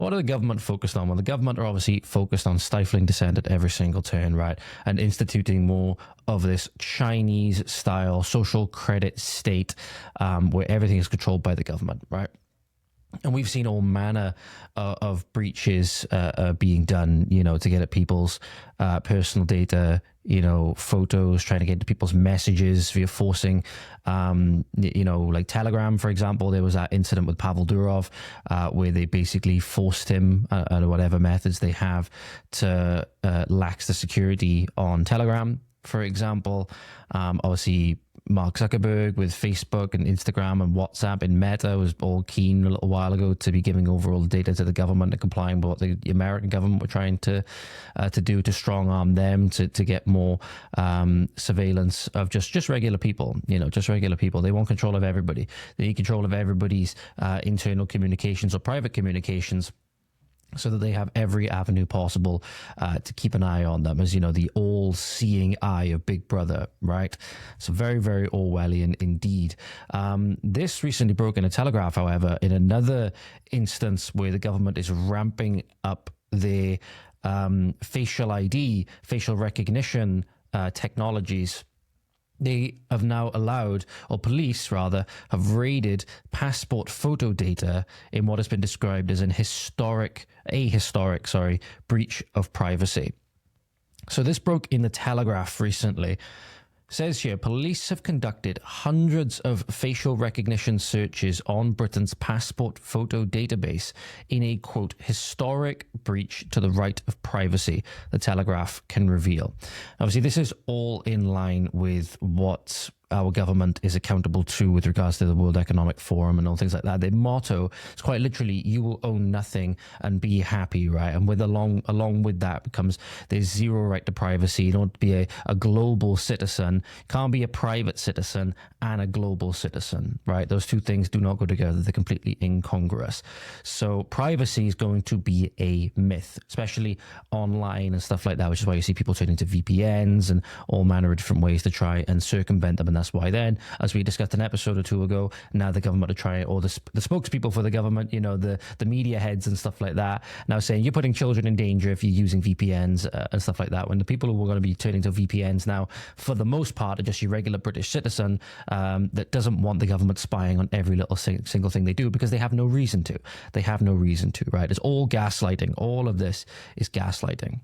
What are the government focused on? Well, the government are obviously focused on stifling dissent at every single turn, right? And instituting more of this Chinese-style social credit state where everything is controlled by the government, right? And we've seen all manner of breaches being done, to get at people's personal data, photos, trying to get into people's messages via forcing, like Telegram, for example. There was that incident with Pavel Durov where they basically forced him, whatever methods they have, to lax the security on Telegram, for example. Obviously, Mark Zuckerberg with Facebook and Instagram and WhatsApp and Meta was all keen a little while ago to be giving over all the data to the government and complying with what the American government were trying to do to strong arm them to get more surveillance of just regular people, just regular people. They want control of everybody. They need control of everybody's internal communications or private communications, so that they have every avenue possible to keep an eye on them, as the all-seeing eye of Big Brother, right? So very, very Orwellian indeed. This recently broke in a Telegraph, however, in another instance where the government is ramping up their facial ID, facial recognition technologies. They have now allowed, or police rather, have raided passport photo data in what has been described as a historic breach of privacy. So this broke in the Telegraph recently. Says here, police have conducted hundreds of facial recognition searches on Britain's passport photo database in a, quote, historic breach to the right of privacy, the Telegraph can reveal. Obviously, this is all in line with what our government is accountable to with regards to the World Economic Forum and all things like that. Their motto is quite literally, you will own nothing and be happy, right? And along with that comes there's zero right to privacy. You don't be a global citizen. You can't be a private citizen and a global citizen, right? Those two things do not go together. They're completely incongruous. So privacy is going to be a myth, especially online and stuff like that, which is why you see people turning to VPNs and all manner of different ways to try and circumvent them. And that's why then, as we discussed an episode or two ago, now the government are trying, or the spokespeople for the government, the media heads and stuff like that, now saying you're putting children in danger if you're using VPNs and stuff like that, when the people who are going to be turning to VPNs now, for the most part, are just your regular British citizen that doesn't want the government spying on every little single thing they do, because they have no reason to. They have no reason to, right? It's all gaslighting. All of this is gaslighting.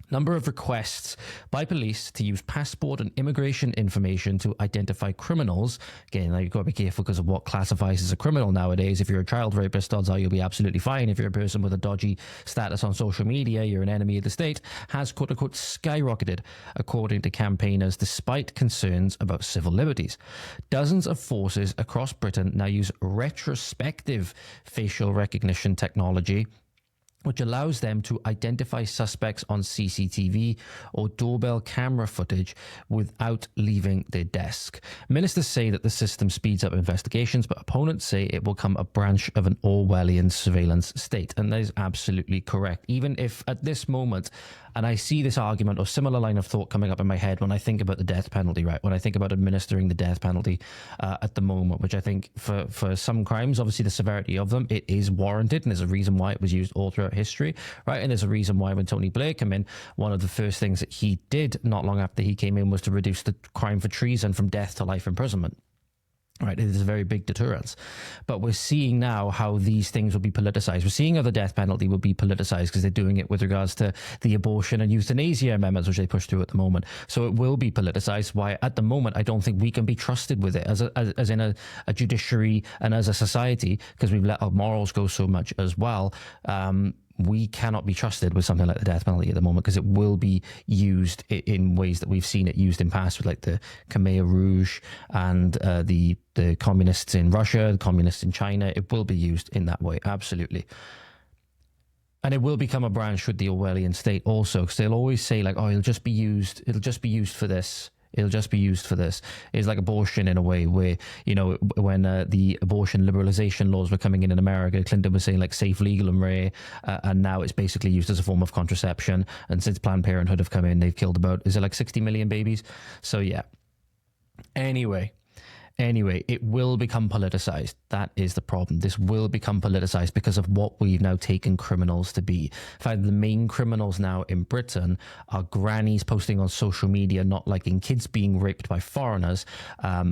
Number of requests by police to use passport and immigration information to identify criminals. Again, now you've got to be careful because of what classifies as a criminal nowadays. If you're a child rapist, odds are you'll be absolutely fine. If you're a person with a dodgy status on social media, you're an enemy of the state, has quote-unquote skyrocketed, according to campaigners, despite concerns about civil liberties. Dozens of forces across Britain now use retrospective facial recognition technology, which allows them to identify suspects on CCTV or doorbell camera footage without leaving their desk. Ministers say that the system speeds up investigations, but opponents say it will become a branch of an Orwellian surveillance state. And that is absolutely correct. Even if at this moment, and I see this argument or similar line of thought coming up in my head when I think about the death penalty, right? When I think about administering the death penalty at the moment, which I think for some crimes, obviously the severity of them, it is warranted, and there's a reason why it was used all throughout history, right? And there's a reason why when Tony Blair came in, one of the first things that he did not long after he came in was to reduce the crime for treason from death to life imprisonment. Right, it is a very big deterrence. But we're seeing now how these things will be politicized. We're seeing how the death penalty will be politicized because they're doing it with regards to the abortion and euthanasia amendments, which they push through at the moment. So it will be politicized. Why, at the moment, I don't think we can be trusted with it as in a judiciary and as a society, because we've let our morals go so much as well. We cannot be trusted with something like the death penalty at the moment, because it will be used in ways that we've seen it used in past, with like the Khmer Rouge and the communists in Russia, the communists in China. It will be used in that way, absolutely. And it will become a branch with the Orwellian state also, because they'll always say like, oh, it'll just be used for this. It'll just be used for this. It's like abortion in a way where, when the abortion liberalization laws were coming in America, Clinton was saying like safe, legal and rare. And now it's basically used as a form of contraception. And since Planned Parenthood have come in, they've killed about, is it like 60 million babies? So yeah. Anyway, Anyway, it will become politicized. That is the problem. This will become politicized because of what we've now taken criminals to be. In fact, the main criminals now in Britain are grannies posting on social media, not liking kids being raped by foreigners,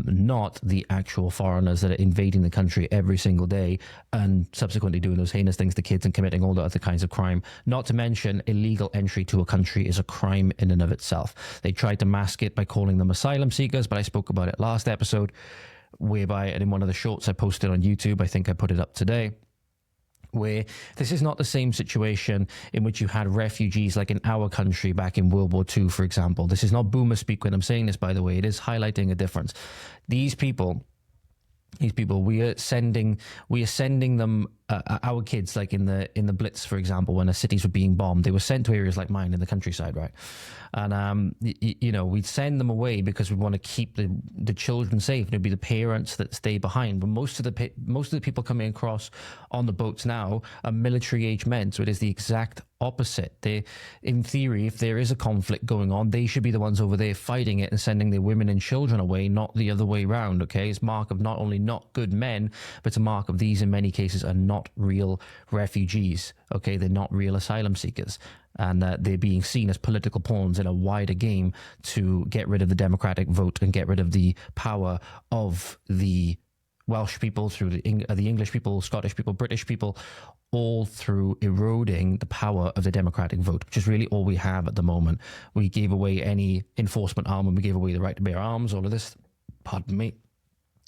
not the actual foreigners that are invading the country every single day and subsequently doing those heinous things to kids and committing all the other kinds of crime. Not to mention, illegal entry to a country is a crime in and of itself. They tried to mask it by calling them asylum seekers, but I spoke about it last episode, whereby in one of the shorts I posted on YouTube, I think I put it up today, where this is not the same situation in which you had refugees like in our country back in World War II, for example. This is not boomer speak when I'm saying this, by the way. It is highlighting a difference. These people, we are sending them our kids, like in the Blitz, for example, when the cities were being bombed. They were sent to areas like mine in the countryside, right? And we'd send them away because we want to keep the children safe. It'd be the parents that stay behind. But most of the people coming across on the boats now are military age men, so it is the exact opposite. In theory, if there is a conflict going on, they should be the ones over there fighting it and sending their women and children away, not the other way around. Okay, it's a mark of not only not good men, but it's a mark of these in many cases are not real refugees. Okay, they're not real asylum seekers, and they're being seen as political pawns in a wider game to get rid of the democratic vote and get rid of the power of the Welsh people through the English people, Scottish people, British people, all through eroding the power of the democratic vote, which is really all we have at the moment. We gave away any enforcement arm and we gave away the right to bear arms, all of this,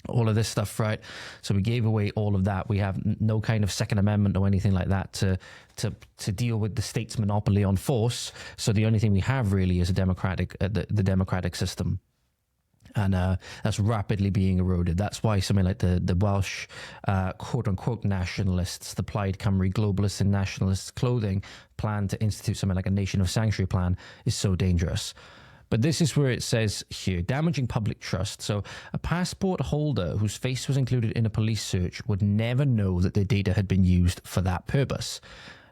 all of this stuff, right? So we gave away all of that. We have no kind of Second Amendment or anything like that to deal with the state's monopoly on force. So the only thing we have really is a democratic, the democratic system. And that's rapidly being eroded. That's why something like the Welsh quote-unquote nationalists, the Plaid Cymru globalists and nationalists clothing plan to institute something like a nation of sanctuary plan is so dangerous. But this is where it says here, damaging public trust. So a passport holder whose face was included in a police search would never know that their data had been used for that purpose.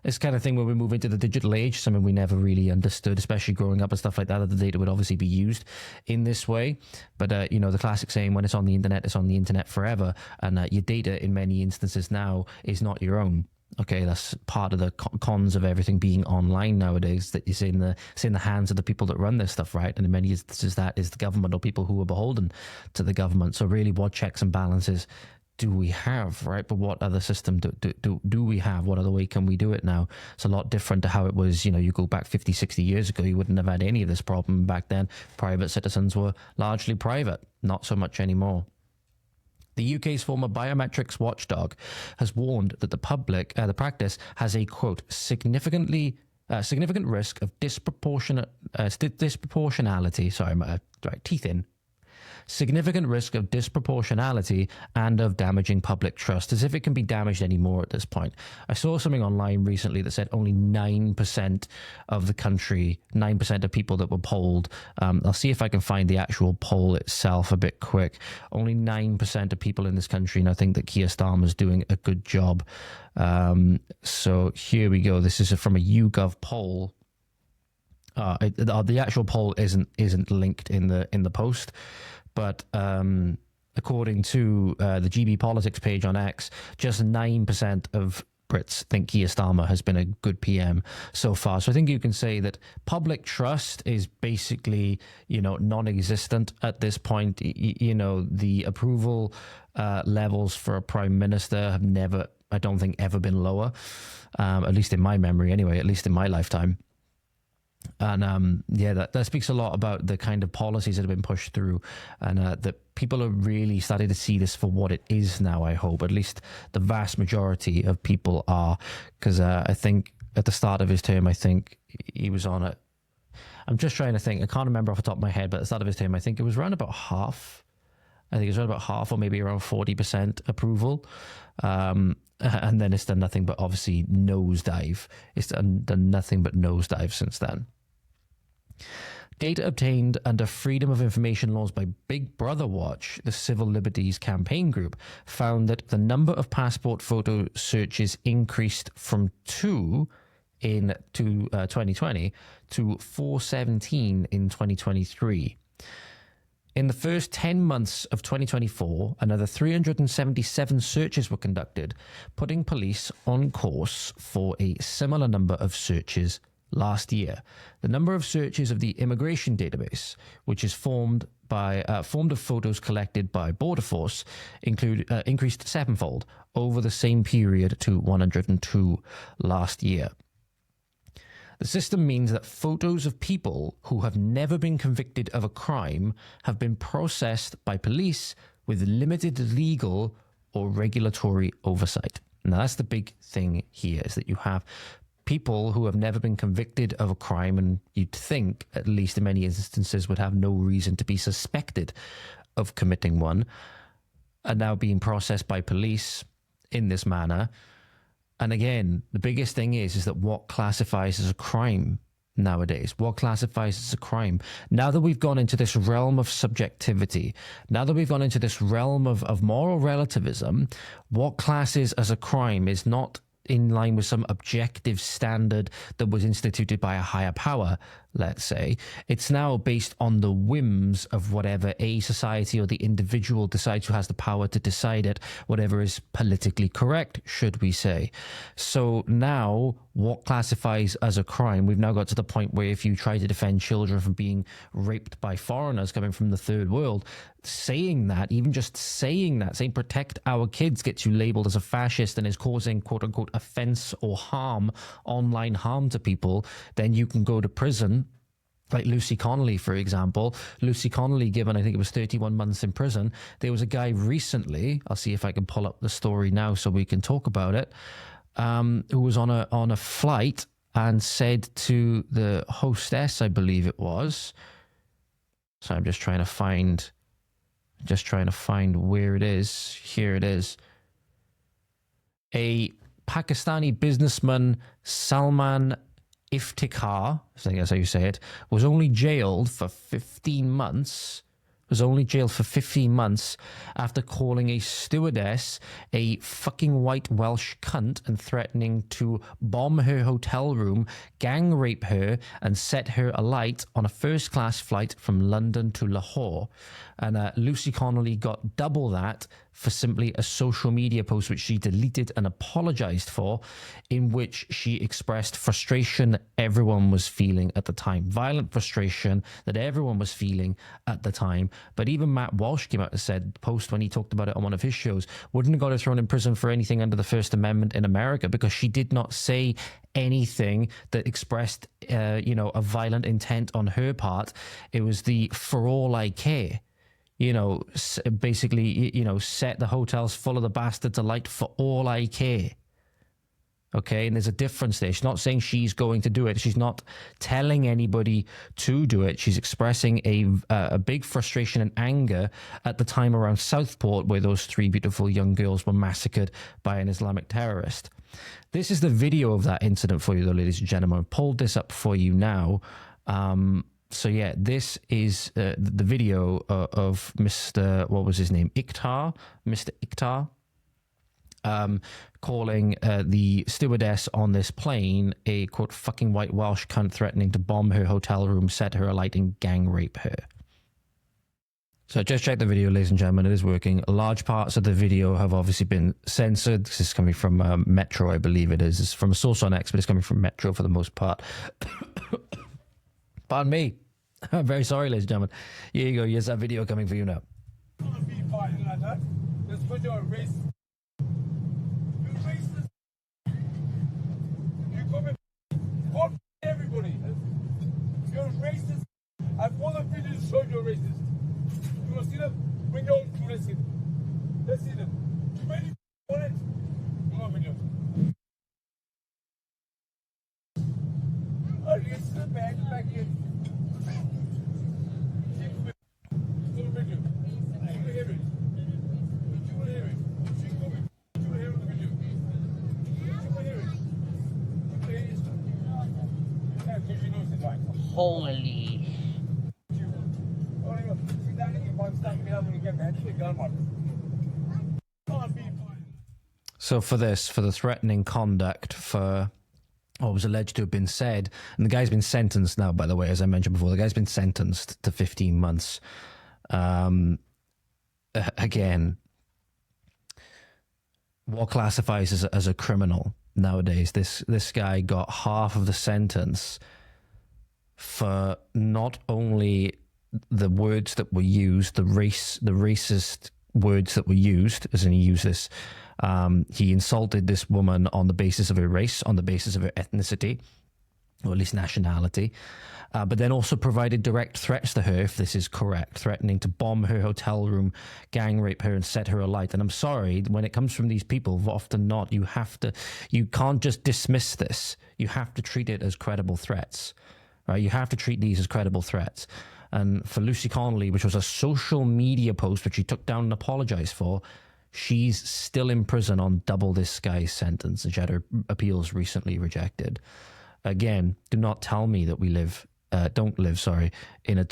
This kind of thing where we move into the digital age, something we never really understood, especially growing up and stuff like that the data would obviously be used in this way. But, the classic saying, when it's on the internet, it's on the internet forever. And your data in many instances now is not your own. Okay, that's part of the cons of everything being online nowadays, that it's in the hands of the people that run this stuff, right? And in many instances, that is the government or people who are beholden to the government. So really, what checks and balances do we have, right? But what other system do we have? What other way can we do it now? It's a lot different to how it was, you go back 50, 60 years ago, you wouldn't have had any of this problem. Back then, private citizens were largely private, not so much anymore. The UK's former biometrics watchdog has warned that the practice has a, quote, significant risk of disproportionality. Sorry, my teeth in. Significant risk of disproportionality and of damaging public trust, as if it can be damaged anymore at this point. I saw something online recently that said only 9% of the country, 9% of people that were polled. I'll see if I can find the actual poll itself a bit quick. Only 9% of people in this country, and I think that Keir Starmer's doing a good job. So here we go. This is from a YouGov poll. The actual poll isn't linked in the post. But according to the GB Politics page on X, just 9% of Brits think Keir Starmer has been a good PM so far. So I think you can say that public trust is basically, non-existent at this point. The approval levels for a prime minister have never, I don't think, ever been lower, at least in my memory anyway, at least in my lifetime. And that speaks a lot about the kind of policies that have been pushed through, and that people are really starting to see this for what it is now. I hope at least the vast majority of people are, because I think at the start of his term, I think he was on it. I'm just trying to think. I can't remember off the top of my head, but at the start of his term, I think it was around about half. I think it was around about half, or maybe around 40% approval. And then it's done nothing but obviously nosedive. It's done nothing but nosedive since then. Data obtained under Freedom of Information laws by Big Brother Watch, the Civil Liberties Campaign Group, found that the number of passport photo searches increased from 2 in 2020 to 417 in 2023. In the first 10 months of 2024, another 377 searches were conducted, putting police on course for a similar number of searches last year. The number of searches of the immigration database, which is formed of photos collected by Border Force, increased sevenfold over the same period to 102 last year. The system means that photos of people who have never been convicted of a crime have been processed by police with limited legal or regulatory oversight. Now, that's the big thing here, is that you have people who have never been convicted of a crime, and you'd think, at least in many instances, would have no reason to be suspected of committing one, are now being processed by police in this manner. And again, the biggest thing is that what classifies as a crime nowadays? What classifies as a crime? Now that we've gone into this realm of subjectivity, now that we've gone into this realm of moral relativism, what classes as a crime is not in line with some objective standard that was instituted by a higher power, let's say. It's now based on the whims of whatever a society or the individual decides, who has the power to decide it, whatever is politically correct, should we say. So now, what classifies as a crime? We've now got to the point where if you try to defend children from being raped by foreigners coming from the third world, saying that, even just saying that, saying protect our kids, gets you labeled as a fascist and is causing quote unquote offense or harm, online harm to people, then you can go to prison. Like Lucy Connolly, for example. Lucy Connolly given, I think it was 31 months in prison. There was a guy recently, I'll see if I can pull up the story now so we can talk about it, who was on a flight and said to the hostess, I believe it was. So I'm just trying to find where it is. Here it is. A Pakistani businessman, Salman Iftikhar, I think that's how you say it, was only jailed for 15 months after calling a stewardess a fucking white Welsh cunt and threatening to bomb her hotel room, gang rape her, and set her alight on a first-class flight from London to Lahore. And Lucy Connolly got double that for simply a social media post which she deleted and apologized for, in which she expressed frustration that everyone was feeling at the time. Violent frustration that everyone was feeling at the time. But even Matt Walsh came out and said, post when he talked about it on one of his shows, wouldn't have got her thrown in prison for anything under the First Amendment in America, because she did not say anything that expressed, a violent intent on her part. It was the for all I care. Basically, set the hotels full of the bastards alight for all I care. Okay, and there's a difference there. She's not saying she's going to do it. She's not telling anybody to do it. She's expressing a big frustration and anger at the time around Southport, where those 3 beautiful young girls were massacred by an Islamic terrorist. This is the video of that incident for you, though, ladies and gentlemen. I've pulled this up for you now. So yeah, this is the video of Mr. What was his name? Mr. Ikhtar, calling the stewardess on this plane a quote fucking white Welsh cunt, threatening to bomb her hotel room, set her alight, and gang rape her. So just check the video, ladies and gentlemen. It is working. Large parts of the video have obviously been censored. This is coming from Metro, I believe it is. It's from a source on X, but it's coming from Metro for the most part. Pardon me. I'm very sorry, ladies and gentlemen. Here you go. Here's that video coming for you now. Can't be fighting like that. That's because you're a racist. You're racist. You come and fuck everybody. You're a racist. I've all the videos show you're racist. You want to see them? Bring your own crew. Let's see them. Let's see them. You ready for it? Come on, video. Oh, you get to the back here. Holy. So for the threatening conduct, for what was alleged to have been said, and the guy's been sentenced now, by the way, as I mentioned before, the guy's been sentenced to 15 months. Again, what classifies as a criminal nowadays? This guy got half of the sentence for not only the words that were used, the racist words that were used, as in he used this, he insulted this woman on the basis of her race, on the basis of her ethnicity, or at least nationality, but then also provided direct threats to her, if this is correct, threatening to bomb her hotel room, gang rape her, and set her alight. And I'm sorry, when it comes from these people, often not, you can't just dismiss this. You have to treat it as credible threats, right? You have to treat these as credible threats. And for Lucy Connolly, which was a social media post, which she took down and apologized for, she's still in prison on double this guy's sentence, and she had her appeals recently rejected. Again, do not tell me that we don't live, in a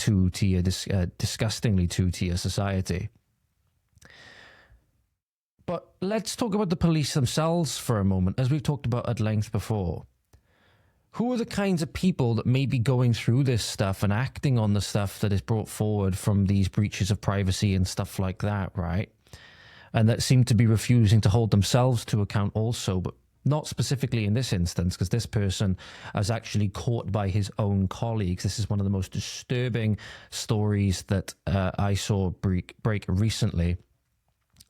disgustingly two-tier society. But let's talk about the police themselves for a moment, as we've talked about at length before. Who are the kinds of people that may be going through this stuff and acting on the stuff that is brought forward from these breaches of privacy and stuff like that, right? And that seem to be refusing to hold themselves to account also, but not specifically in this instance, because this person was actually caught by his own colleagues. This is one of the most disturbing stories that I saw break recently,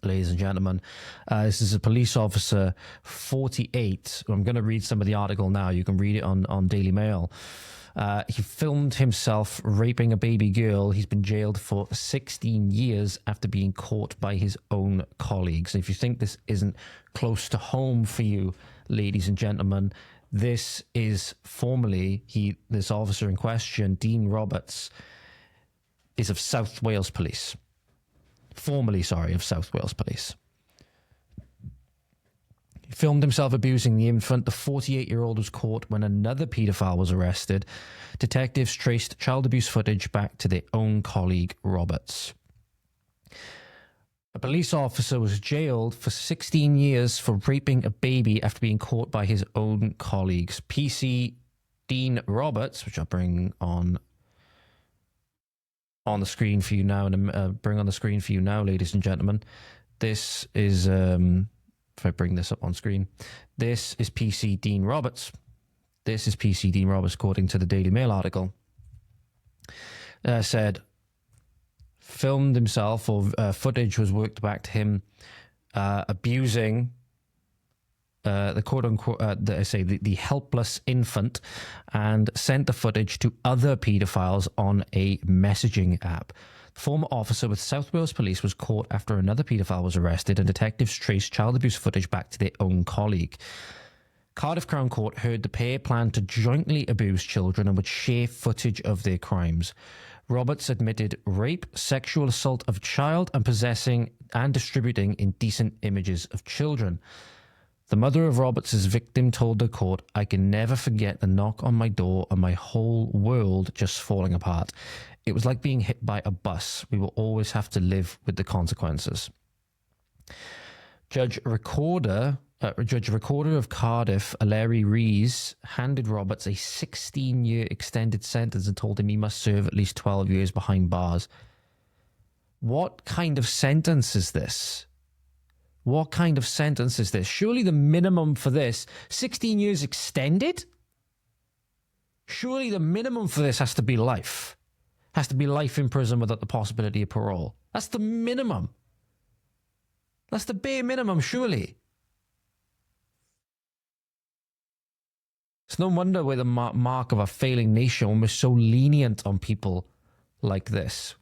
ladies and gentlemen. This is a police officer, 48. I'm going to read some of the article now. You can read it on Daily Mail. He filmed himself raping a baby girl. He's been jailed for 16 years after being caught by his own colleagues. And if you think this isn't close to home for you, ladies and gentlemen, this is this officer in question, Dean Roberts, is of South Wales Police. Formerly of South Wales Police. He filmed himself abusing the infant. The 48-year-old was caught when another paedophile was arrested. Detectives traced child abuse footage back to their own colleague, Roberts. A police officer was jailed for 16 years for raping a baby after being caught by his own colleagues. PC Dean Roberts, which I'll bring on the screen for you now, ladies and gentlemen. This is, if I bring this up on screen, this is PC Dean Roberts. This is PC Dean Roberts, according to the Daily Mail article. Said, filmed himself, or footage was worked back to him abusing the quote-unquote, the helpless infant, and sent the footage to other paedophiles on a messaging app. The former officer with South Wales Police was caught after another paedophile was arrested, and detectives traced child abuse footage back to their own colleague. Cardiff Crown Court heard the pair planned to jointly abuse children and would share footage of their crimes. Roberts admitted rape, sexual assault of child, and possessing and distributing indecent images of children. The mother of Roberts' victim told the court, "I can never forget the knock on my door and my whole world just falling apart. It was like being hit by a bus. We will always have to live with the consequences." Judge Recorder of Cardiff, Larry Rees, handed Roberts a 16-year extended sentence and told him he must serve at least 12 years behind bars. What kind of sentence is this? What kind of sentence is this? Surely the minimum for this, 16 years extended? Surely the minimum for this has to be life. Has to be life in prison without the possibility of parole. That's the minimum. That's the bare minimum, surely. It's no wonder we're the mark of a failing nation when we're so lenient on people like this.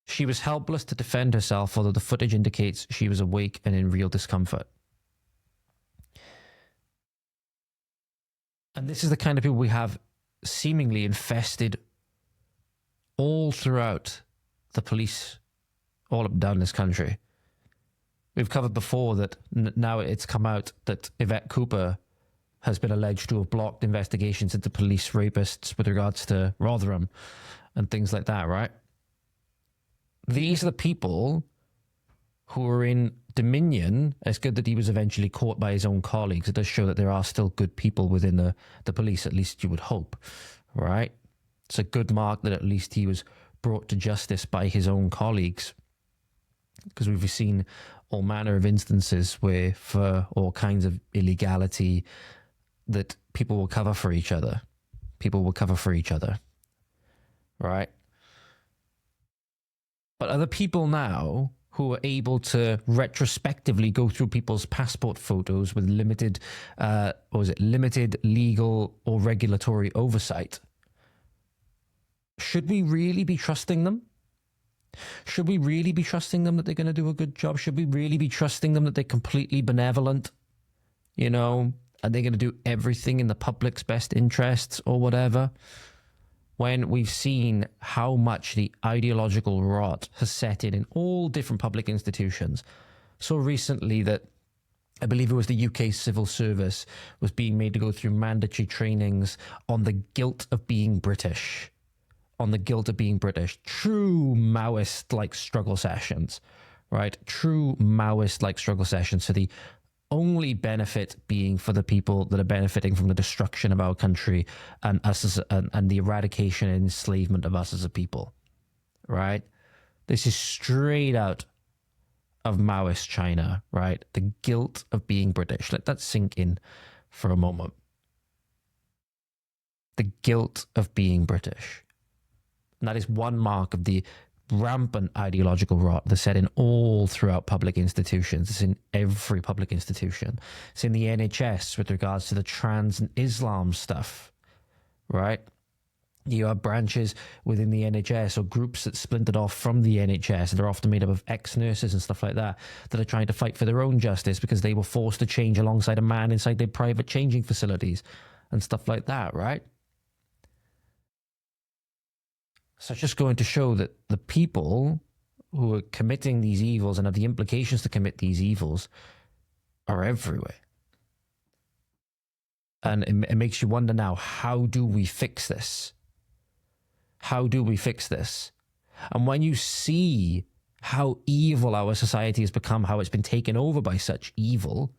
She was helpless to defend herself, although the footage indicates she was awake and in real discomfort. And this is the kind of people we have seemingly infested all throughout the police, all up and down this country. We've covered before that now it's come out that Yvette Cooper has been alleged to have blocked investigations into police rapists with regards to Rotherham and things like that, right? These are the people who are in Dominion. It's good that he was eventually caught by his own colleagues. It does show that there are still good people within the police, at least you would hope, right? It's a good mark that at least he was brought to justice by his own colleagues, because we've seen all manner of instances where, for all kinds of illegality, that people will cover for each other. People will cover for each other, right? But other people now who are able to retrospectively go through people's passport photos with limited legal or regulatory oversight, should we really be trusting them? Should we really be trusting them that they're going to do a good job? Should we really be trusting them that they're completely benevolent? You know, are they going to do everything in the public's best interests or whatever? When we've seen how much the ideological rot has set in all different public institutions. So recently that I believe it was the UK civil service was being made to go through mandatory trainings on the guilt of being British. On the guilt of being British. True Maoist-like struggle sessions, right? True Maoist-like struggle sessions. So the only benefit being for the people that are benefiting from the destruction of our country and us as, and the eradication and enslavement of us as a people, right? This is straight out of Maoist China, right? The guilt of being British. Let that sink in for a moment. The guilt of being British. And that is one mark of the rampant ideological rot that's set in all throughout public institutions. It's in every public institution. It's in the NHS with regards to the trans and Islam stuff, right? You have branches within the NHS or groups that splintered off from the NHS, and they're often made up of ex-nurses and stuff like that, that are trying to fight for their own justice because they were forced to change alongside a man inside their private changing facilities and stuff like that, right? So it's just going to show that the people who are committing these evils and have the implications to commit these evils are everywhere. And it makes you wonder now, how do we fix this? How do we fix this? And when you see how evil our society has become, how it's been taken over by such evil,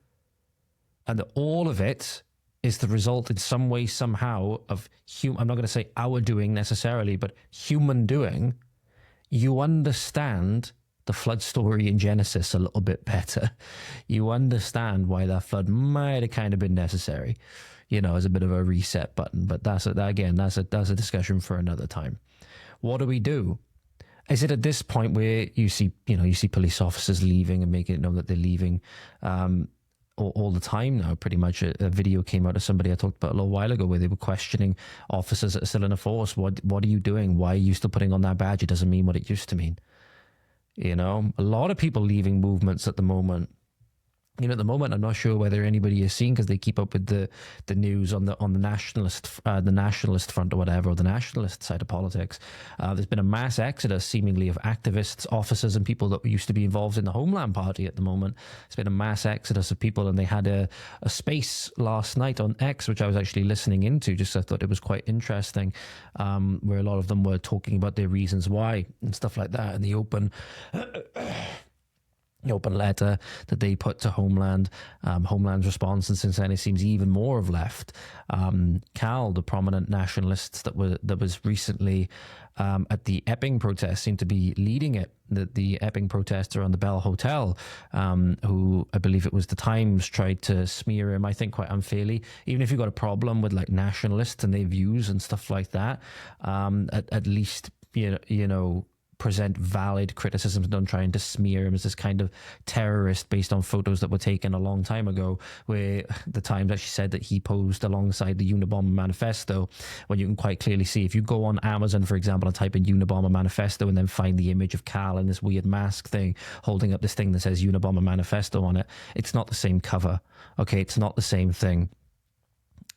and that all of it is the result in some way, somehow, of I'm not going to say our doing necessarily, but human doing, you understand the flood story in Genesis a little bit better. You understand why that flood might have kind of been necessary, you know, as a bit of a reset button. But that's a discussion for another time. What do we do? Is it at this point where you see police officers leaving and making it known that they're leaving, all the time now, pretty much? A video came out of somebody I talked about a little while ago where they were questioning officers that are still in the force. What are you doing? Why are you still putting on that badge? It doesn't mean what it used to mean. You know, a lot of people leaving movements at the moment. You know, at the moment, I'm not sure whether anybody is seeing, because they keep up with the news on the nationalist front or whatever, or the nationalist side of politics. There's been a mass exodus, seemingly, of activists, officers, and people that used to be involved in the Homeland Party at the moment. It's been a mass exodus of people, and they had a space last night on X, which I was actually listening into, just I thought it was quite interesting, where a lot of them were talking about their reasons why and stuff like that, and the open letter that they put to Homeland, Homeland's response, and since then it seems even more of left. Cal, the prominent nationalists that was recently at the Epping protest, seemed to be leading it. The Epping protester on the Bell Hotel, who I believe it was the Times tried to smear him, I think quite unfairly. Even if you've got a problem with like nationalists and their views and stuff like that, at least you know present valid criticisms, don't try and smear him as this kind of terrorist based on photos that were taken a long time ago, where the Times actually said that he posed alongside the Unabomber Manifesto, when you can quite clearly see, if you go on Amazon, for example, and type in Unabomber Manifesto and then find the image of Cal in this weird mask thing, holding up this thing that says Unabomber Manifesto on it, it's not the same cover. Okay, it's not the same thing.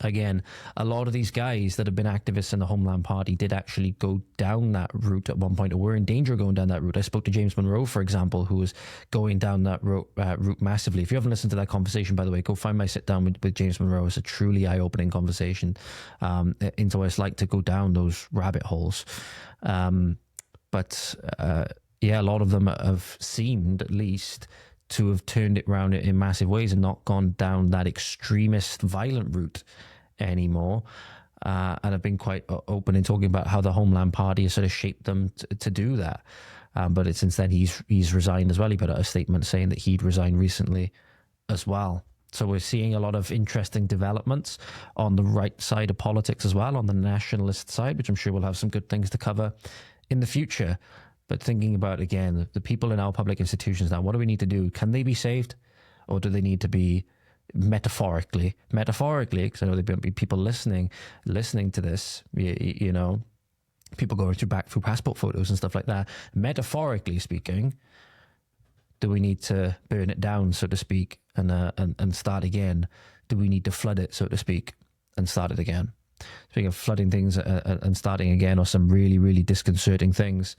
Again, a lot of these guys that have been activists in the Homeland Party did actually go down that route at one point, or were in danger of going down that route. I spoke to James Monroe, for example, who was going down that route massively. If you haven't listened to that conversation, by the way, go find my sit down with James Monroe. It's a truly eye-opening conversation into what it's like to go down those rabbit holes. But a lot of them have seemed, at least, to have turned it around in massive ways and not gone down that extremist, violent route anymore. and have been quite open in talking about how the Homeland Party has sort of shaped them to do that. But since then, he's resigned as well. He put out a statement saying that he'd resigned recently as well. So we're seeing a lot of interesting developments on the right side of politics as well, on the nationalist side, which I'm sure we'll have some good things to cover in the future. But thinking about, again, the people in our public institutions now, what do we need to do? Can they be saved? Or do they need to be metaphorically, because I know there'll be people listening to this, you know, people going back through passport photos and stuff like that. Metaphorically speaking, do we need to burn it down, so to speak, and start again? Do we need to flood it, so to speak, and start it again? Speaking of flooding things and starting again, or some really, really disconcerting things,